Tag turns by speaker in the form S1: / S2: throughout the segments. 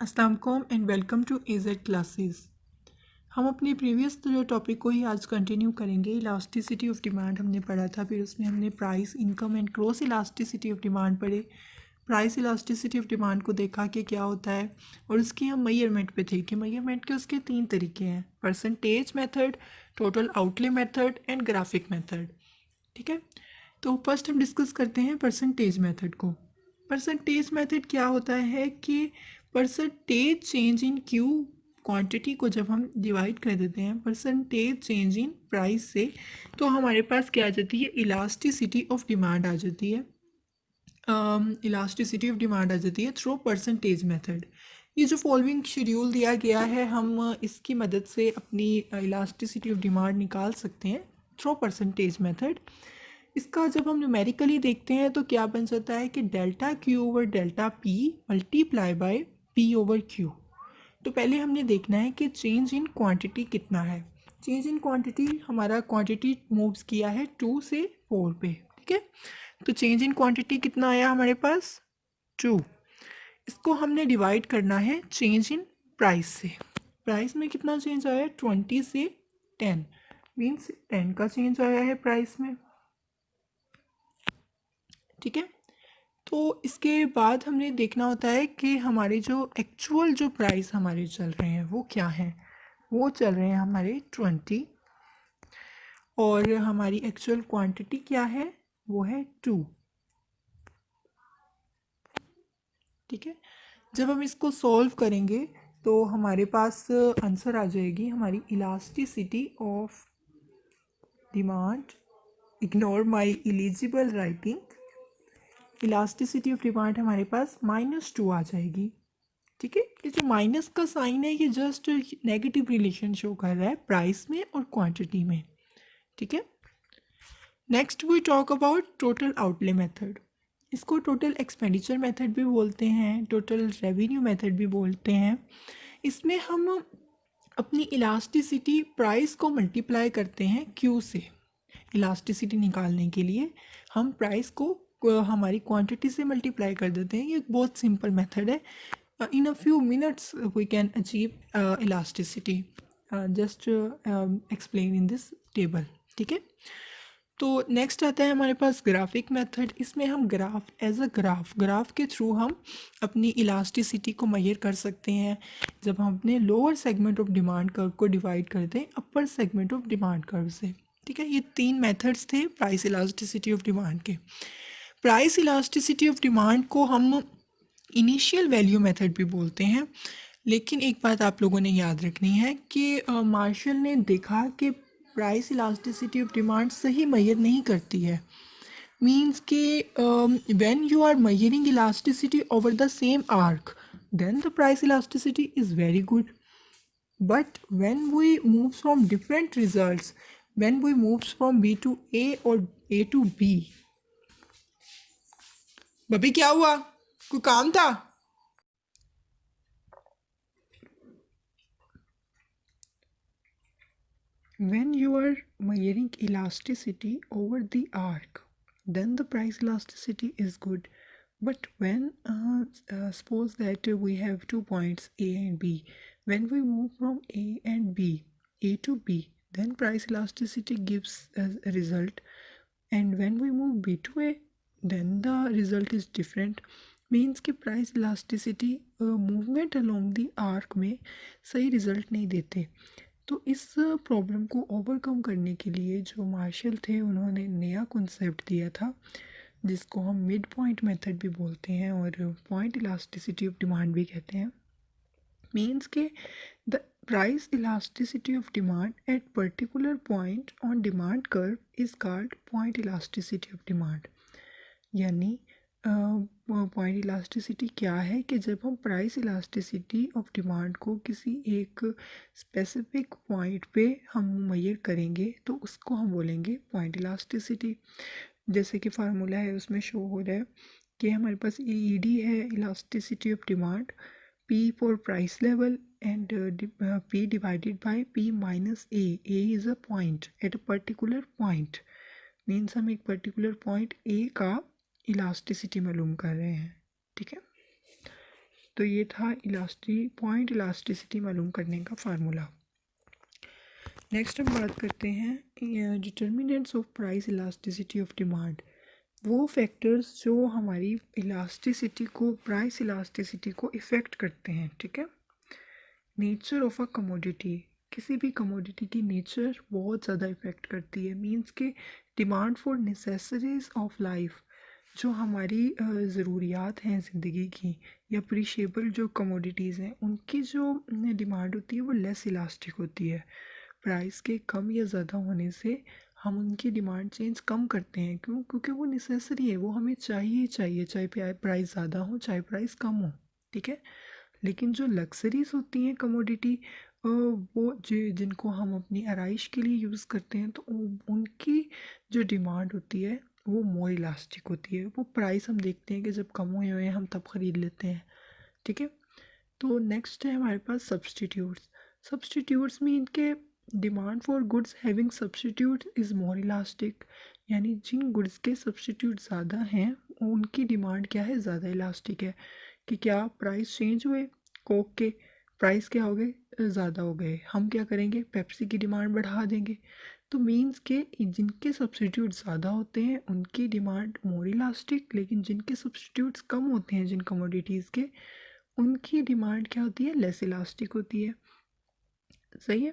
S1: अस्सलाम वालेकुम and welcome to AZ classes. हम अपने प्रीवियस टॉपिक को ही आज कंटिन्यू करेंगे। इलास्टिसिटी ऑफ डिमांड हमने पढ़ा था, फिर उसमें हमने price, income and cross elasticity of demand पढ़े। प्राइस इलास्टिसिटी ऑफ डिमांड को देखा कि क्या होता है, और उसकी हम मेजरमेंट पे थे कि मेजरमेंट के उसके 3 तरीके हैं: percentage method, total outlay method and graphic method. ठीक है, तो फर्स्ट हम डिस्कस करते हैं परसेंटेज मेथड को। परसेंटेज मेथड क्या होता है कि परसेंटेज चेंज इन क्यू क्वांटिटी को जब हम डिवाइड कर देते हैं परसेंटेज चेंज इन प्राइस से, तो हमारे पास क्या आ जाती है, इलास्टिसिटी ऑफ डिमांड आ जाती है। इलास्टिसिटी ऑफ डिमांड आ जाती है थ्रू परसेंटेज मेथड। ये जो फॉलोइंग शेड्यूल दिया गया है, हम इसकी मदद से अपनी इलास्टिसिटी ऑफ डिमांड निकाल सकते हैं थ्रू परसेंटेज मेथड। इसका जब हम न्यूमेरिकली देखते हैं तो क्या बन जाता है कि delta Q over delta P multiply by P over Q. तो पहले हमने देखना है कि चेंज इन क्वांटिटी कितना है। चेंज इन क्वांटिटी, हमारा क्वांटिटी मूव्स किया है 2 से 4 पे। ठीक है, तो चेंज इन क्वांटिटी कितना आया हमारे पास, 2। इसको हमने डिवाइड करना है चेंज इन प्राइस से। प्राइस में कितना चेंज आया है, 20 से 10, मीन्स 10 का चेंज आया है प्राइस में। ठीक है, तो इसके बाद हमने देखना होता है कि हमारे जो एक्चुअल जो प्राइस हमारे चल रहे हैं वो क्या हैं। वो चल रहे हैं हमारे 20, और हमारी एक्चुअल क्वांटिटी क्या है, वो है 2। ठीक है, जब हम इसको सॉल्व करेंगे तो हमारे पास आंसर आ जाएगी हमारी elasticity of demand. Ignore my eligible writing. Elasticity of demand हमारे पास -2 आ जाएगी। ठीक है, ये जो माइनस का साइन है ये जस्ट नेगेटिव रिलेशन शो कर रहा है प्राइस में और क्वांटिटी में। ठीक है, next we talk about total outlay method. इसको टोटल एक्सपेंडिचर मेथड भी बोलते हैं, टोटल रेवेन्यू मेथड भी बोलते हैं। इसमें हम अपनी इलास्टिसिटी प्राइस को मल्टीप्लाई करते हैं क्यू से। इलास्टिसिटी निकालने के लिए हम प्राइस को हमारी क्वांटिटी से मल्टीप्लाई कर देते हैं। ये एक बहुत सिंपल मेथड है। In a few minutes we can achieve elasticity. Just explain in this table. ठीक है, तो नेक्स्ट आता है हमारे पास ग्राफिक मेथड। इसमें हम ग्राफ के थ्रू हम अपनी इलास्टिसिटी को मेजर कर सकते हैं जब हम अपने lower segment of demand curve को डिवाइड करते हैं upper segment of demand curve से। ठीक है, ये 3 मेथड्स थे प्राइस इलास्टिसिटी ऑफ डिमांड के। प्राइस इलास्टिसिटी ऑफ डिमांड को हम इनिशियल वैल्यू मेथड भी बोलते हैं, लेकिन एक बात आप लोगों ने याद रखनी है कि मार्शल ने देखा कि प्राइस इलास्टिसिटी ऑफ डिमांड सही मेजर नहीं करती है। मीन्स कि when you are measuring elasticity over the same arc then the price elasticity is very good, but when we move from different results, when we move from B to A और A to be. बबी क्या हुआ, कोई काम था? When you are measuring elasticity over the arc, then the price elasticity is good. But when suppose that we have 2 points A and B, when we move from A and B, A to B, then price elasticity gives us a result. And when we move B to A, then the result is different. Means कि price elasticity movement along the arc में सही result नहीं देते। तो इस problem को overcome करने के लिए जो मार्शल थे उन्होंने नया कॉन्सेप्ट दिया था जिसको हम मिड पॉइंट मेथड भी बोलते हैं और पॉइंट इलास्टिसिटी ऑफ डिमांड भी कहते हैं। मीन्स के the price elasticity of demand at particular point on demand curve is called point elasticity of demand. यानी पॉइंट इलास्टिसिटी क्या है कि जब हम प्राइस इलास्टिसिटी ऑफ डिमांड को किसी एक स्पेसिफिक पॉइंट पे हम मेजर करेंगे तो उसको हम बोलेंगे पॉइंट इलास्टिसिटी। जैसे कि फार्मूला है उसमें शो हो रहा है कि हमारे पास EED है, elasticity of demand, P for price level and P divided by P minus A। A is a point at a particular point. Means हम एक पर्टिकुलर पॉइंट A का इलास्टिसिटी मालूम कर रहे हैं। ठीक है, तो ये था पॉइंट इलास्टिसिटी मालूम करने का फार्मूला। नेक्स्ट हम बात करते हैं determinants of price elasticity of demand. वो फैक्टर्स जो हमारी इलास्टिसिटी को, प्राइस इलास्टिसिटी को इफ़ेक्ट करते हैं, ठीक है। नेचर ऑफ अ कमोडिटी, किसी भी कमोडिटी की नेचर बहुत ज़्यादा इफ़ेक्ट करती है। मींस के demand for necessaries of life, जो हमारी ज़रूरियात हैं ज़िंदगी की, या अप्रिशिएबल जो कमोडिटीज़ हैं, उनकी जो डिमांड होती है वो लेस इलास्टिक होती है। प्राइस के कम या ज़्यादा होने से हम उनकी डिमांड चेंज कम करते हैं। क्यों? क्योंकि वो नेसेसरी है, वो हमें चाहिए ही चाहिए, चाहे प्राइस ज़्यादा हो चाहे प्राइस कम हो, ठीक है। लेकिन जो लग्जरीज होती हैं कमोडिटी, वो जिनको हम अपनी आराइश के लिए यूज़ करते हैं, तो उनकी जो डिमांड होती है वो मोर इलास्टिक होती है। वो प्राइस हम देखते हैं कि जब कम हुए हुए हैं हम तब ख़रीद लेते हैं, ठीक है। तो नेक्स्ट है हमारे पास सब्सटीट्यूट्स। सब्सटीट्यूट्स मीन के demand for goods having substitute is more elastic, यानी जिन गुड्स के सब्सटीट्यूट ज़्यादा हैं उनकी डिमांड क्या है, ज़्यादा इलास्टिक है। कि क्या प्राइस चेंज हुए, कोक के प्राइस क्या हो गए, ज़्यादा हो गए, हम क्या करेंगे, पेप्सी की डिमांड बढ़ा देंगे। तो मीन्स के जिनके सब्सटीट्यूट ज़्यादा होते हैं उनकी डिमांड मोर इलास्टिक, लेकिन जिनके सब्सटीट्यूट्स कम होते हैं जिन कमोडिटीज़ के, उनकी डिमांड क्या होती है, लेस इलास्टिक होती है। सही है।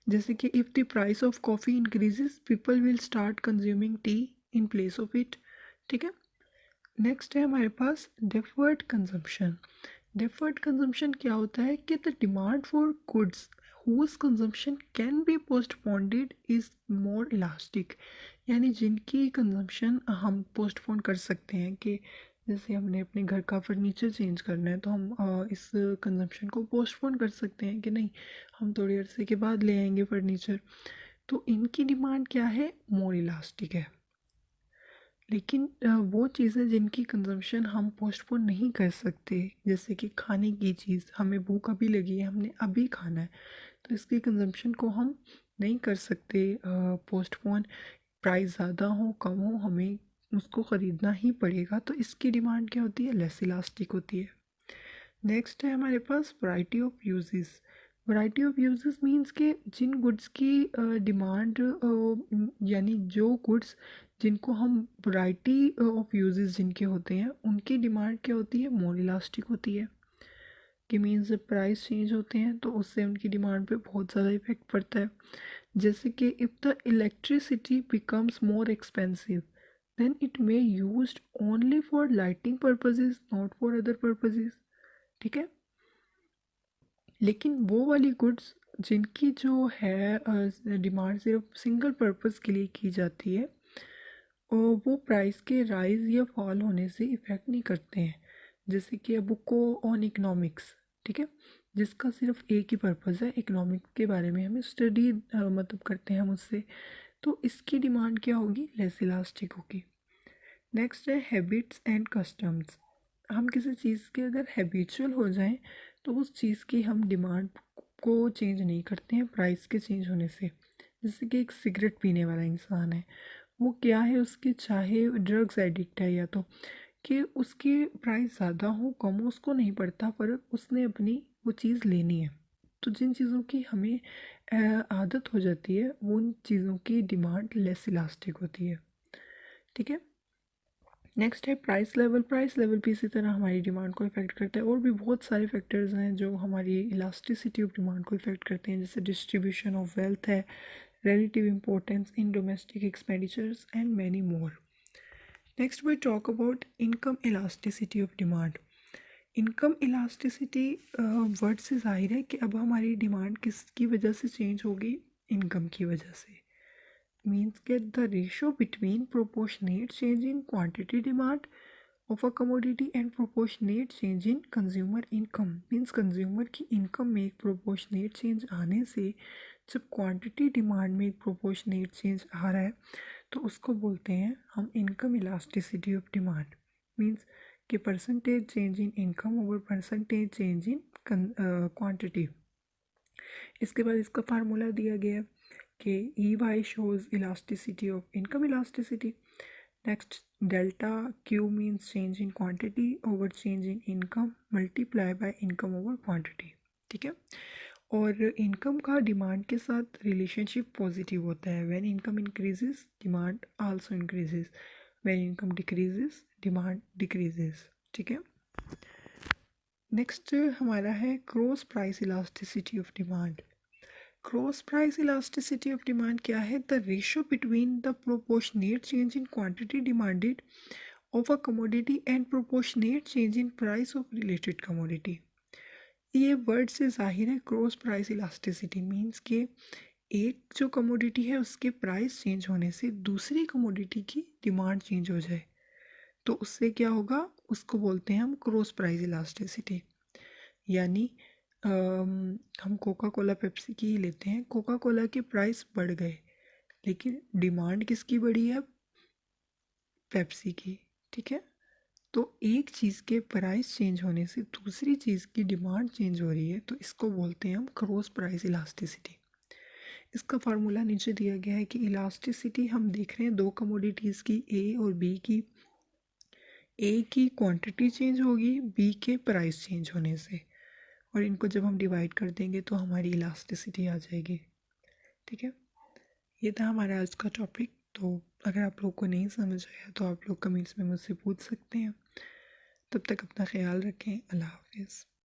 S1: जैसे कि if the price of coffee increases people will start consuming tea in place of it, ठीक है। नेक्स्ट है हमारे पास डेफर्ड कंजम्पशन। डेफर्ड कंजम्पशन क्या होता है कि the demand for goods whose consumption can be postponed is more elastic, यानी जिनकी कंजम्पशन हम पोस्टपोन कर सकते हैं। कि जैसे हमने अपने घर का फर्नीचर चेंज करना है तो हम इस कंजम्पशन को पोस्टपोन कर सकते हैं कि नहीं, हम थोड़ी अरसे के बाद ले आएंगे फर्नीचर। तो इनकी डिमांड क्या है, मोर इलास्टिक है। लेकिन वो चीज़ें जिनकी कंजम्पशन हम पोस्टपोन नहीं कर सकते, जैसे कि खाने की चीज़, हमें भूख अभी लगी है, हमने अभी खाना है, तो इसकी कंजम्पशन को हम नहीं कर सकते पोस्टपोन। प्राइस ज़्यादा हो कम हो हमें उसको ख़रीदना ही पड़ेगा, तो इसकी डिमांड क्या होती है, लेस इलास्टिक होती है। नेक्स्ट है हमारे पास variety of uses. Variety of uses means के जिन गुड्स की डिमांड, यानी जो गुड्स जिनको हम वैरायटी ऑफ यूजेस जिनके होते हैं उनकी डिमांड क्या होती है, मोर इलास्टिक होती है। कि मीन्स जब प्राइस चेंज होते हैं तो उससे उनकी डिमांड पे बहुत ज़्यादा इफेक्ट पड़ता है। जैसे कि if the electricity becomes more expensive than it may used only for lighting purposes not for other purposes, ठीक है। लेकिन वो वाली गुड्स जिनकी जो है डिमांड सिर्फ सिंगल पर्पस के लिए की जाती है, वो प्राइस के राइज या फॉल होने से इफ़ेक्ट नहीं करते हैं। जैसे कि अब बुक ऑन इकोनॉमिक्स, ठीक है, जिसका सिर्फ एक ही पर्पज़ है, इकोनॉमिक्स के बारे में हमें स्टडी मतलब करते हैं हम उससे, तो इसकी डिमांड क्या होगी, लेस इलास्टिक होगी। नेक्स्ट है हैबिट्स एंड कस्टम्स। हम किसी चीज़ के अगर हैबिचुअल हो जाएं तो उस चीज़ की हम डिमांड को चेंज नहीं करते हैं प्राइस के चेंज होने से। जैसे कि एक सिगरेट पीने वाला इंसान है, वो क्या है, उसके चाहे ड्रग्स एडिक्ट है या तो, कि उसकी प्राइस ज़्यादा हो कम हो उसको नहीं पड़ता फ़र्क, उसने अपनी वो चीज़ लेनी है। तो जिन चीज़ों की हमें आदत हो जाती है वो उन चीज़ों की डिमांड लेस इलास्टिक होती है, ठीक है। नेक्स्ट है प्राइस लेवल। प्राइस लेवल भी इसी तरह हमारी डिमांड को इफेक्ट करता है। और भी बहुत सारे फैक्टर्स हैं जो हमारी इलास्टिसिटी ऑफ डिमांड को इफेक्ट करते हैं, जैसे डिस्ट्रीब्यूशन ऑफ वेल्थ है, relative importance in domestic expenditures and many more. Next we talk about income elasticity of demand. Income elasticity word से जाहिर है कि अब हमारी डिमांड किसकी वजह से चेंज होगी, इनकम की वजह से। मीन्स के the ratio between proportionate change in quantity demand of a commodity and proportionate change in consumer income. Means consumer की इनकम में एक प्रोपोर्शनेट चेंज आने से जब क्वांटिटी डिमांड में एक प्रोपोर्शनेट चेंज आ रहा है तो उसको बोलते हैं हम income elasticity of demand. Means कि percentage change in income over percentage change in quantity. इसके बाद इसका फार्मूला दिया गया है कि E Y shows elasticity of income elasticity. Next delta Q means change in quantity over change in income multiply by income over quantity, ठीक है। और इनकम का डिमांड के साथ रिलेशनशिप पॉजिटिव होता है। When income increases demand also increases, when income decreases demand decreases, ठीक है। नेक्स्ट हमारा है cross price elasticity of demand. Cross price elasticity of demand क्या है? The ratio between the proportionate change in quantity demanded of a commodity and proportionate change in price of related commodity. ये word से जाहिर है cross price elasticity means के एक जो commodity है उसके प्राइस चेंज होने से दूसरी कमोडिटी की डिमांड चेंज हो जाए, तो उससे क्या होगा, उसको बोलते हैं हम क्रॉस प्राइस इलास्टिसिटी। यानी हम कोका कोला पेप्सी की ही लेते हैं, कोका कोला के प्राइस बढ़ गए लेकिन डिमांड किसकी बढ़ी है? पेप्सी की, ठीक है। तो एक चीज़ के प्राइस चेंज होने से दूसरी चीज़ की डिमांड चेंज हो रही है, तो इसको बोलते हैं हम क्रॉस प्राइस इलास्टिसिटी। इसका फार्मूला नीचे दिया गया है कि इलास्टिसिटी हम देख रहे हैं दो कमोडिटीज़ की, ए और बी की। ए की क्वांटिटी चेंज होगी बी के प्राइस चेंज होने से, और इनको जब हम डिवाइड कर देंगे तो हमारी इलास्टिसिटी आ जाएगी, ठीक है। ये था हमारा आज का टॉपिक। तो अगर आप लोग को नहीं समझ आया तो आप लोग कमेंट्स में मुझसे पूछ सकते हैं। तब तक अपना ख्याल रखें। अल्लाह हाफिज़।